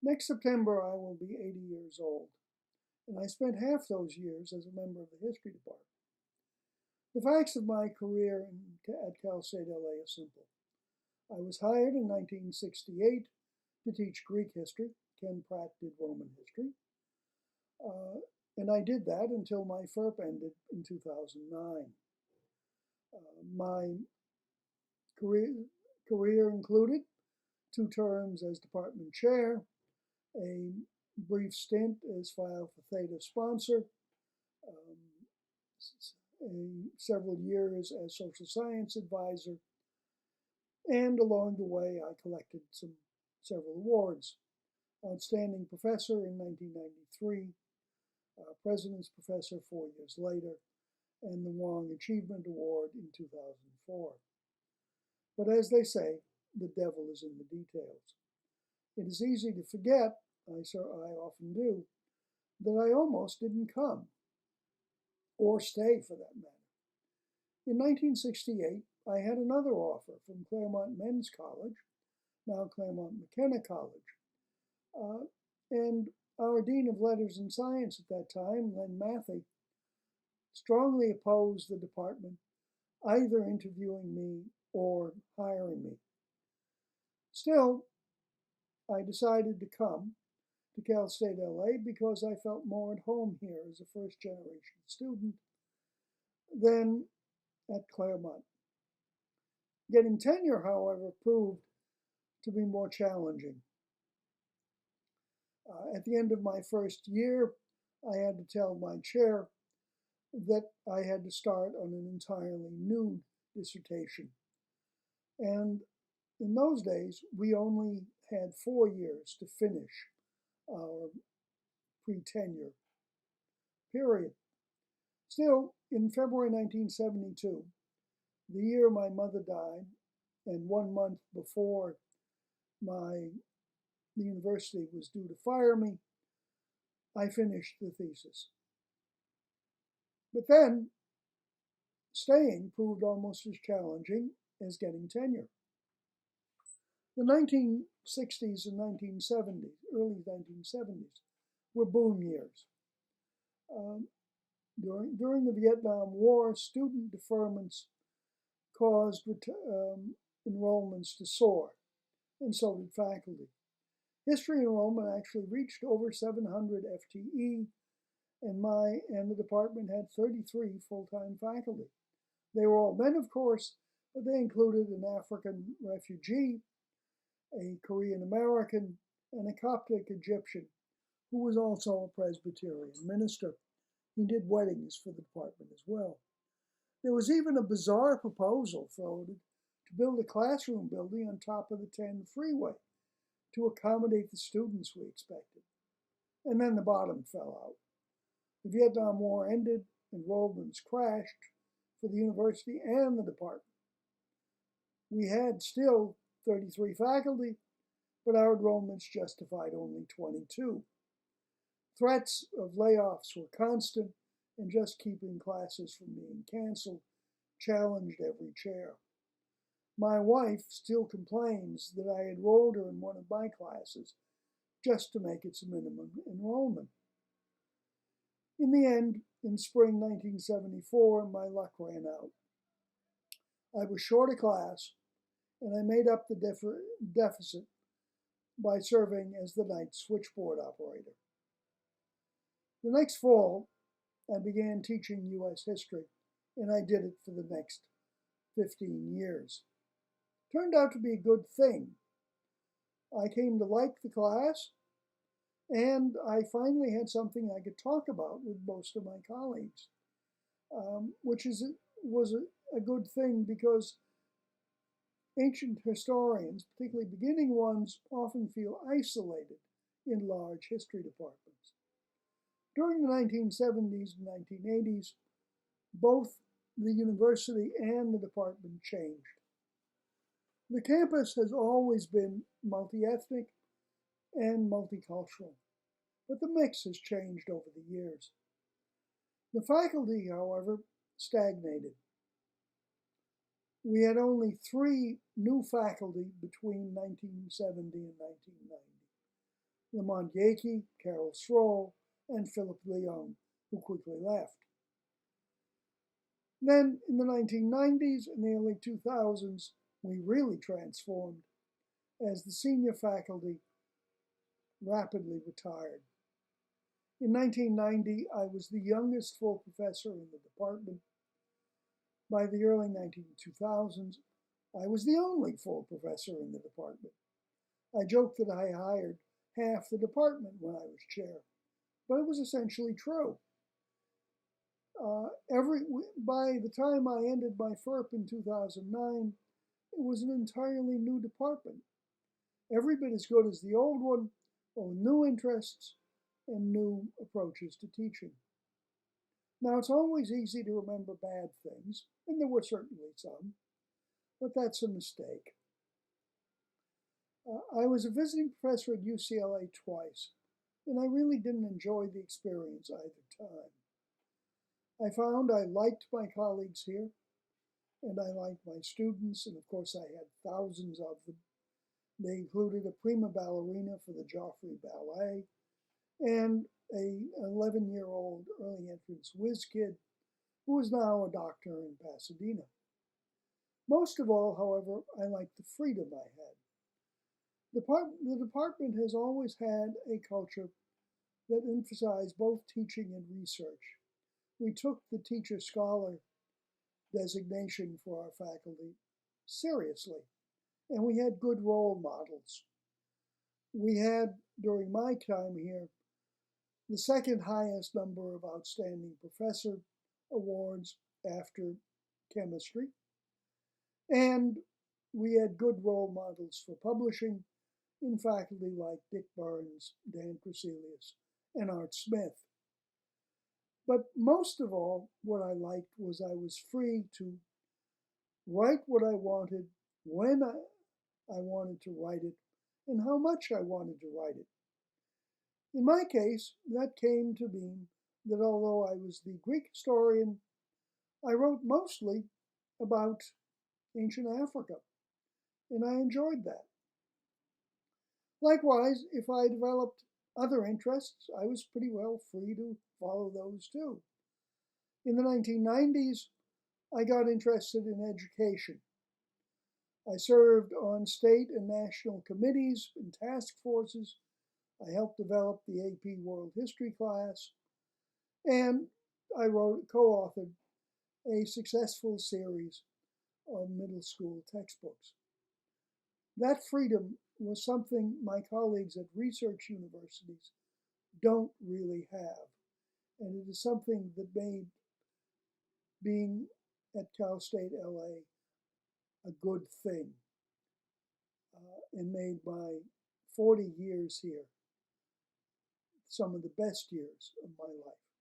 Next September, I will be 80 years old, and I spent half those years as a member of the history department. The facts of my career at Cal State LA are simple. I was hired in 1968 to teach Greek history. Ken Pratt did Roman history. And I did that until my FERP ended in 2009. My career included 2 terms as department chair, a brief stint as Phi Alpha Theta sponsor, several years as social science advisor, and along the way I collected several awards. Outstanding professor in 1993, President's Professor 4 years later, and the Wong Achievement Award in 2004. But as they say, the devil is in the details. It is easy to forget, I often do, that I almost didn't come, or stay for that matter. In 1968, I had another offer from Claremont Men's College, now Claremont McKenna College, and our Dean of Letters and Science at that time, Len Matthey, strongly opposed the department either interviewing me or hiring me. Still, I decided to come to Cal State LA because I felt more at home here as a first-generation student than at Claremont. Getting tenure, however, proved to be more challenging. At the end of my first year, I had to tell my chair that I had to start on an entirely new dissertation. And in those days, we only had 4 years to finish our pre-tenure period. Still, in February 1972, the year my mother died, and 1 month before the university was due to fire me, I finished the thesis. But then, staying proved almost as challenging as getting tenure. The 1960s and 1970s, early 1970s, were boom years. During the Vietnam War, student deferments caused enrollments to soar, and so did faculty. History enrollment actually reached over 700 FTE, and the department had 33 full-time faculty. They were all men, of course, but they included an African refugee, a Korean American, and a Coptic Egyptian, who was also a Presbyterian minister. He did weddings for the department as well. There was even a bizarre proposal floated to build a classroom building on top of the 10 freeway to accommodate the students we expected. And then the bottom fell out. The Vietnam War ended, enrollments crashed for the university and the department. We had still 33 faculty, but our enrollments justified only 22. Threats of layoffs were constant, and just keeping classes from being canceled challenged every chair. My wife still complains that I enrolled her in one of my classes just to make its minimum enrollment. In the end, in spring 1974, my luck ran out. I was short a class, and I made up the deficit by serving as the night switchboard operator. The next fall, I began teaching U.S. history, and I did it for the next 15 years. Turned out to be a good thing. I came to like the class, and I finally had something I could talk about with most of my colleagues, which was a good thing because ancient historians, particularly beginning ones, often feel isolated in large history departments. During the 1970s and 1980s, both the university and the department changed. The campus has always been multi-ethnic and multicultural, but the mix has changed over the years. The faculty, however, stagnated. We had only 3 new faculty between 1970 and 1990. Lamont Yakey, Carol Sroll, and Philip Leung, who quickly left. Then, in the 1990s and the early 2000s, we really transformed as the senior faculty rapidly retired. In 1990, I was the youngest full professor in the department. By the early 2000s, I was the only full professor in the department. I joked that I hired half the department when I was chair, but it was essentially true. By the time I ended my FERP in 2009, it was an entirely new department, every bit as good as the old one, but with new interests and new approaches to teaching. Now, it's always easy to remember bad things, and there were certainly some, but that's a mistake. I was a visiting professor at UCLA twice, and I really didn't enjoy the experience either time. I found I liked my colleagues here, and I liked my students, and of course I had thousands of them. They included a prima ballerina for the Joffrey Ballet, and an 11-year-old early entrance whiz kid who is now a doctor in Pasadena. Most of all, however, I liked the freedom I had. The department has always had a culture that emphasized both teaching and research. We took the teacher-scholar designation for our faculty seriously, and we had good role models. We had, during my time here, the second highest number of outstanding professor awards after chemistry, and we had good role models for publishing in faculty like Dick Burns, Dan Crecelius, and Art Smith. But most of all, what I liked was I was free to write what I wanted, when I wanted to write it, and how much I wanted to write it. In my case, that came to mean that although I was the Greek historian, I wrote mostly about ancient Africa, and I enjoyed that. Likewise, if I developed other interests, I was pretty well free to follow those too. In the 1990s, I got interested in education. I served on state and national committees and task forces. I helped develop the AP World History class, and I co-authored a successful series of middle school textbooks. That freedom was something my colleagues at research universities don't really have, and it is something that made being at Cal State LA a good thing, and made my 40 years here some of the best years of my life.